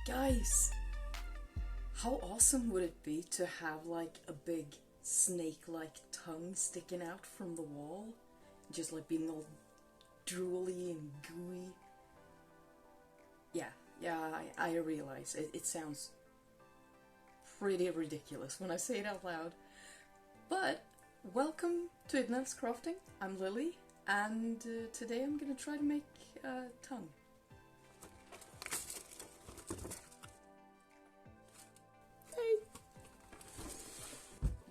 Guys, how awesome would it be to have like a big snake-like tongue sticking out from the wall? Just like being all drooly and gooey. Yeah, I realize it sounds pretty ridiculous when I say it out loud. But welcome to Idnel's Crafting. I'm Lily, and today I'm gonna try to make a tongue. Hey!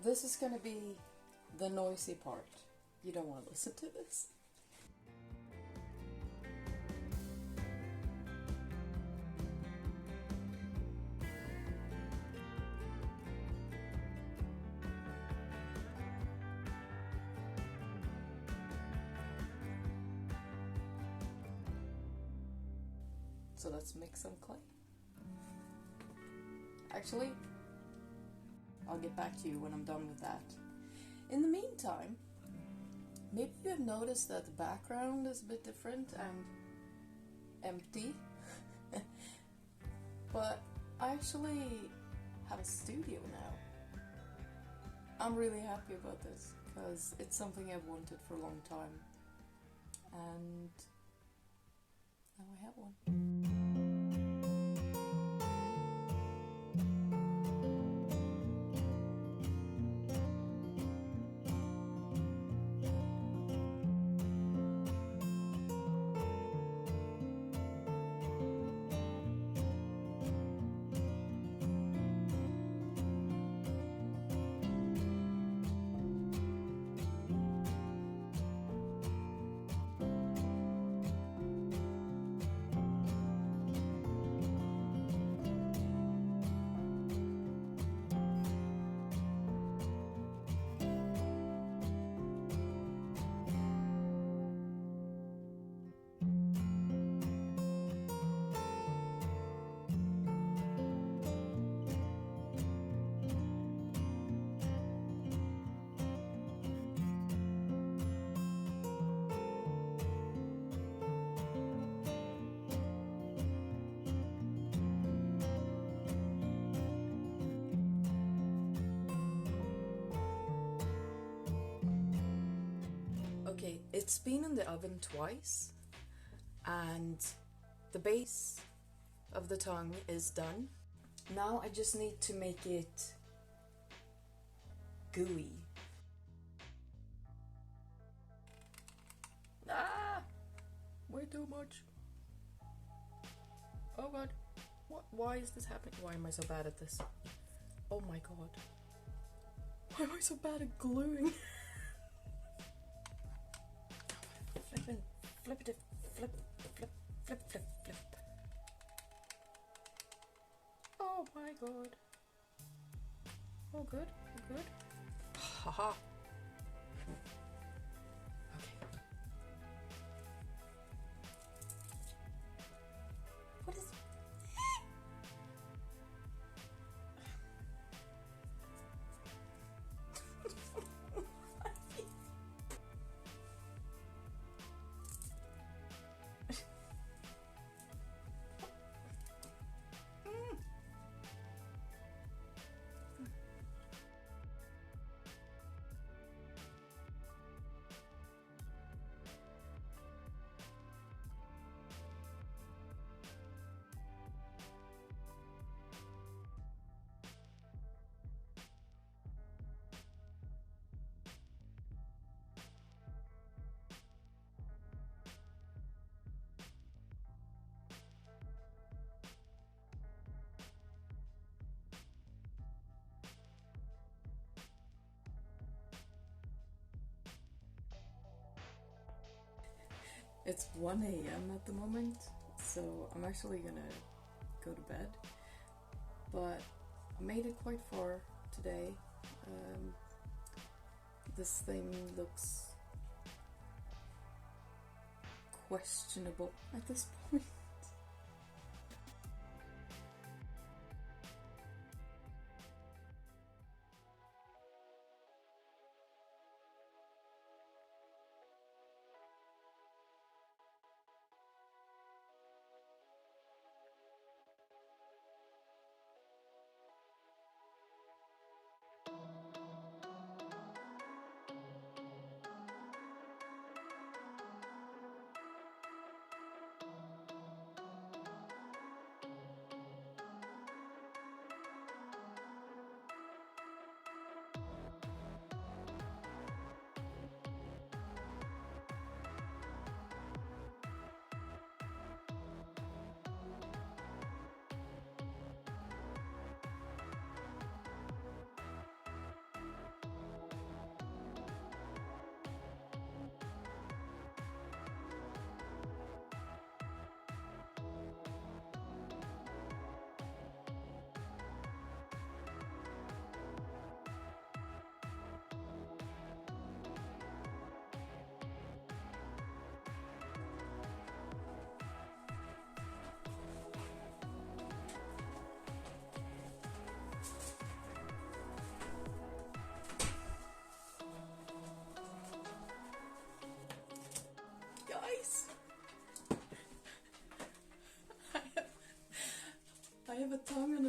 This is gonna be the noisy part. You don't want to listen to this. So let's mix some clay. Actually, I'll get back to you when I'm done with that. In the meantime, maybe you have noticed that the background is a bit different and empty. But I actually have a studio now. I'm really happy about this because it's something I've wanted for a long time. And now I have one. Okay, it's been in the oven twice, and the base of the tongue is done. Now I just need to make it gooey. Ah! Way too much. Oh god. What? Why is this happening? Why am I so bad at this? Oh my god. Why am I so bad at gluing? Flip it, flip, flip, flip, flip, flip. Oh my god. Oh good, oh good. Haha. Okay. What is... It's 1 a.m. at the moment, so I'm actually gonna go to bed. But I made it quite far today. This thing looks questionable at this point.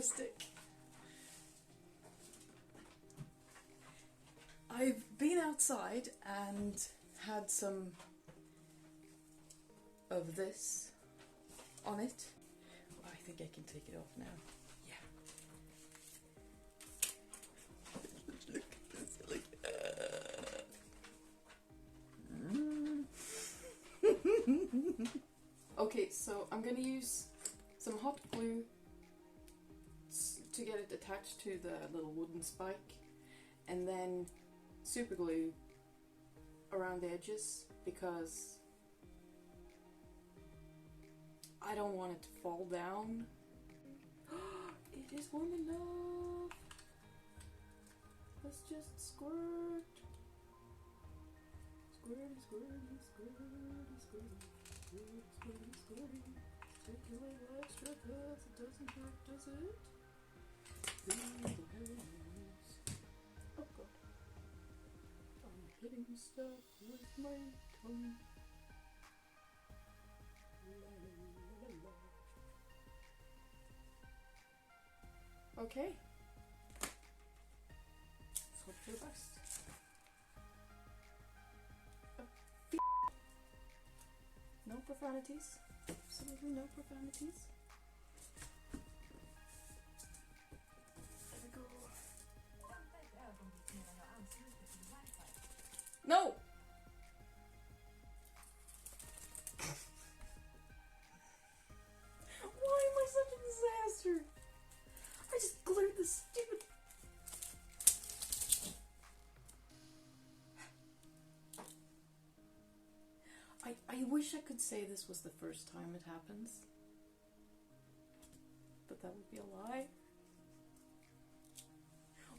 stick. I've been outside and had some of this on it. I think I can take it off now. Yeah. Look at this. Okay, so I'm gonna use some hot glue to get it attached to the little wooden spike, and then super glue around the edges because I don't want it to fall down. It is warm enough. Let's just squirt. Squirty, squirty, squirty, squirty, squirty, squirty, squirty. Take away the extra cause it doesn't hurt, does it? Oh god. I'm hitting stuff with my tongue. Okay. Let's hope for the best. No profanities. Absolutely no profanities. There we go. No! Why am I such a disaster? I just glued this stupid... I wish I could say this was the first time it happens. But that would be a lie.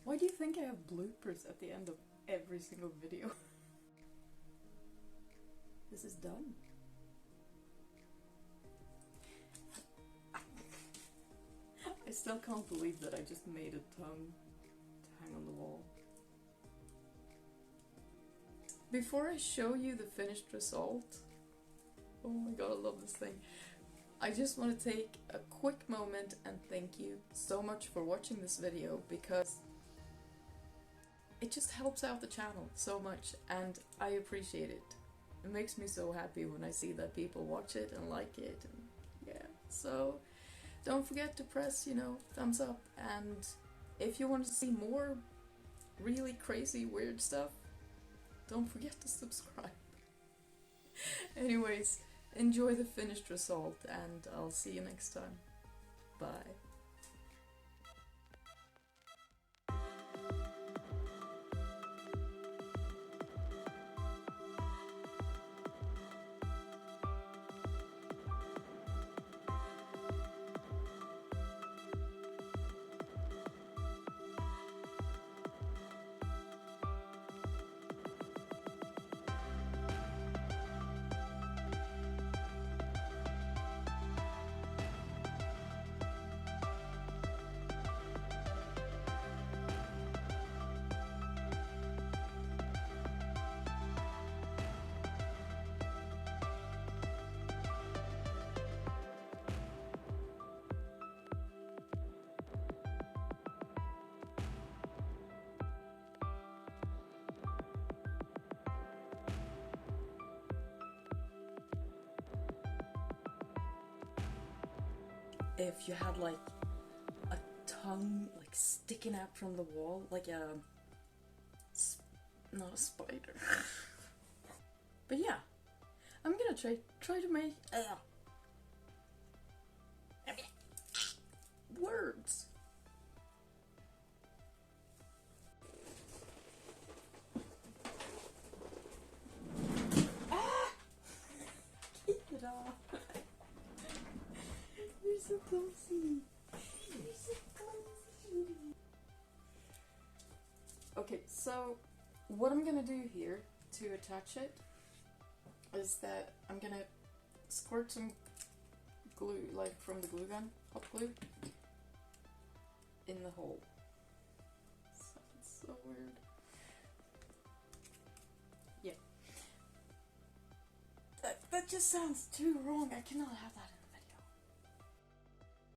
Why do you think I have bloopers at the end of every single video? This is done. I still can't believe that I just made a tongue to hang on the wall. Before I show you the finished result, oh my god, I love this thing. I just want to take a quick moment and thank you so much for watching this video because it just helps out the channel so much and I appreciate it. It makes me so happy when I see that people watch it and like it, and yeah, so don't forget to press, thumbs up, and if you want to see more really crazy weird stuff, don't forget to subscribe. Anyways, enjoy the finished result and I'll see you next time. Bye. If you had like a tongue like sticking out from the wall, like not a spider. But yeah, I'm gonna try to make words. Keep it off. You're so clumsy. You're so clumsy. Okay, so what I'm gonna do here to attach it is that I'm gonna squirt some glue, like from the glue gun, hot glue, in the hole. Sounds so weird. Yeah. That just sounds too wrong. I cannot have that in